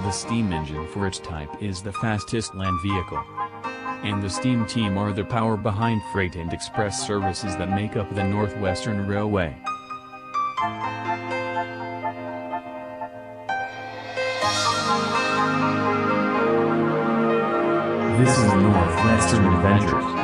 The steam engine for its type is the fastest land vehicle. And the steam team are the power behind freight and express services that make up the Northwestern Railway. This is the Northwestern Adventures.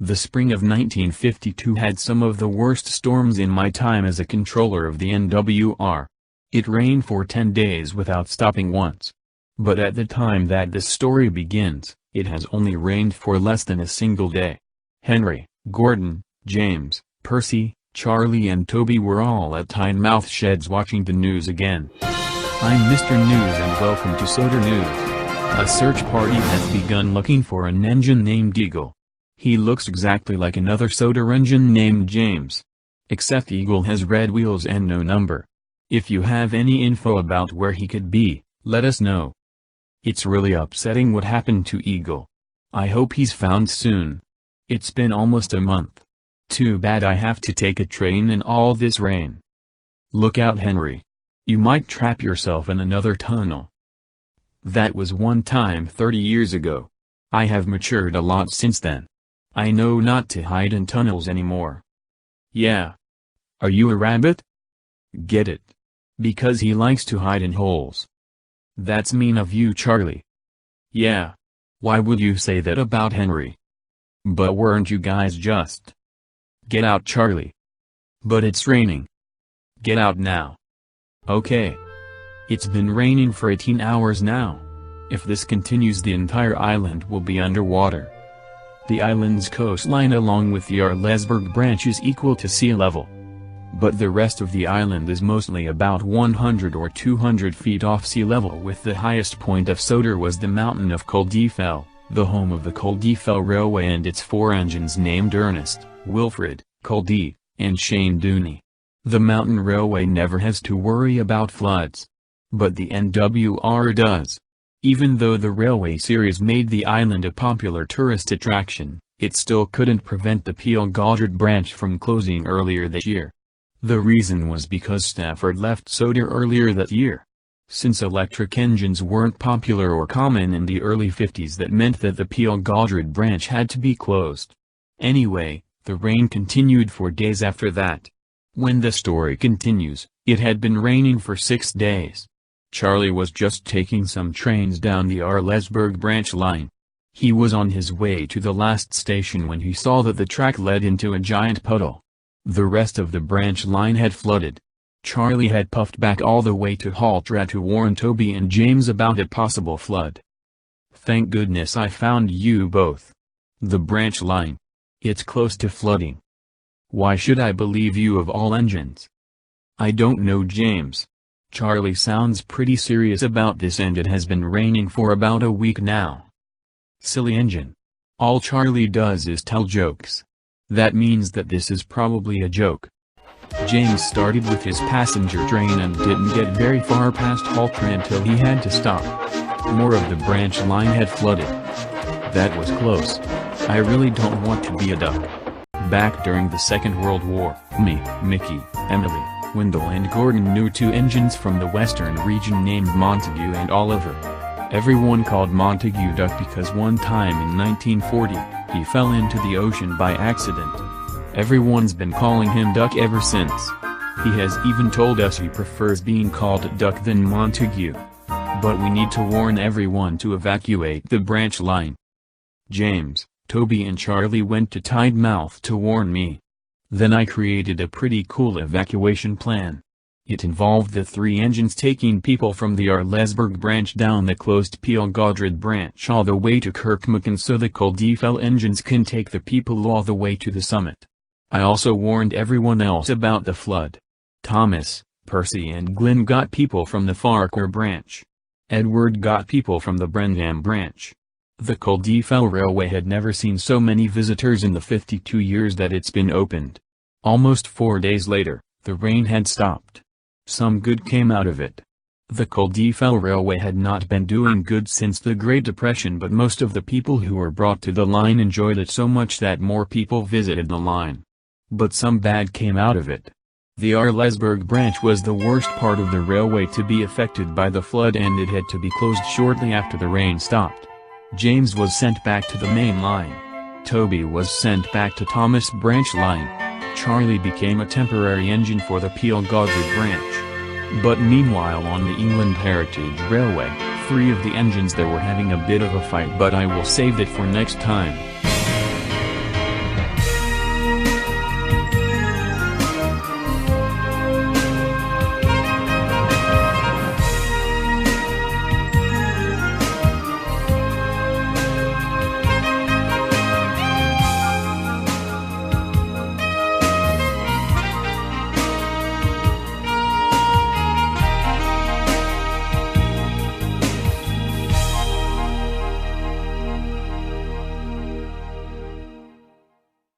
The spring of 1952 had some of the worst storms in my time as a controller of the NWR. It rained for 10 days without stopping once. But at the time that this story begins, it has only rained for less than a single day. Henry, Gordon, James, Percy, Charlie and Toby were all at Tynemouth Sheds watching the news again. I'm Mr. News and welcome to Sodor News. A search party has begun looking for an engine named Eagle. He looks exactly like another Sodor engine named James. Except Eagle has red wheels and no number. If you have any info about where he could be, let us know. It's really upsetting what happened to Eagle. I hope he's found soon. It's been almost a month. Too bad I have to take a train in all this rain. Look out, Henry. You might trap yourself in another tunnel. That was one time 30 years ago. I have matured a lot since then. I know not to hide in tunnels anymore. Yeah. Are you a rabbit? Get it. Because he likes to hide in holes. That's mean of you, Charlie. Yeah. Why would you say that about Henry? But weren't you guys just? Get out, Charlie. But it's raining. Get out now. Okay. It's been raining for 18 hours now. If this continues, the entire island will be underwater. The island's coastline along with the Arlesburgh branch is equal to sea level. But the rest of the island is mostly about 100 or 200 feet off sea level, with the highest point of Sodor was the mountain of Culdefell, the home of the Culdefell Railway and its 4 engines named Ernest, Wilfred, Culdee, and Shane Dooney. The mountain railway never has to worry about floods. But the NWR does. Even though the railway series made the island a popular tourist attraction, it still couldn't prevent the Peel Goddard branch from closing earlier this year. The reason was because Stafford left Sodor earlier that year. Since electric engines weren't popular or common in the early 50s, that meant that the Peel Goddard branch had to be closed. Anyway, the rain continued for days after that. When the story continues, it had been raining for 6 days. Charlie was just taking some trains down the Arlesburgh branch line. He was on his way to the last station when he saw that the track led into a giant puddle. The rest of the branch line had flooded. Charlie had puffed back all the way to Haltra to warn Toby and James about a possible flood. Thank goodness I found you both. The branch line. It's close to flooding. Why should I believe you of all engines? I don't know, James. Charlie sounds pretty serious about this, and it has been raining for about a week now. Silly engine. All Charlie does is tell jokes. That means that this is probably a joke. James started with his passenger train and didn't get very far past Haltra until he had to stop. More of the branch line had flooded. That was close. I really don't want to be a duck. Back during the Second World War, me, Mickey, Emily, Wendell and Gordon knew 2 engines from the western region named Montague and Oliver. Everyone called Montague Duck because one time in 1940, he fell into the ocean by accident. Everyone's been calling him Duck ever since. He has even told us he prefers being called Duck than Montague. But we need to warn everyone to evacuate the branch line. James, Toby and Charlie went to Tynemouth to warn me. Then I created a pretty cool evacuation plan. It involved the 3 engines taking people from the Arlesburgh branch down the closed Peel Goddard branch all the way to Kirkmacken so the Culdefell engines can take the people all the way to the summit. I also warned everyone else about the flood. Thomas, Percy and Glyn got people from the Farquhar branch. Edward got people from the Brenham branch. The Culdefell Railway had never seen so many visitors in the 52 years that it's been opened. Almost 4 days later, the rain had stopped. Some good came out of it. The Culdefell Railway had not been doing good since the Great Depression, but most of the people who were brought to the line enjoyed it so much that more people visited the line. But some bad came out of it. The Arlesburgh branch was the worst part of the railway to be affected by the flood, and it had to be closed shortly after the rain stopped. James was sent back to the main line. Toby was sent back to Thomas branch line. Charlie became a temporary engine for the Peel Godley branch. But meanwhile on the England Heritage Railway, 3 of the engines there were having a bit of a fight, but I will save it for next time.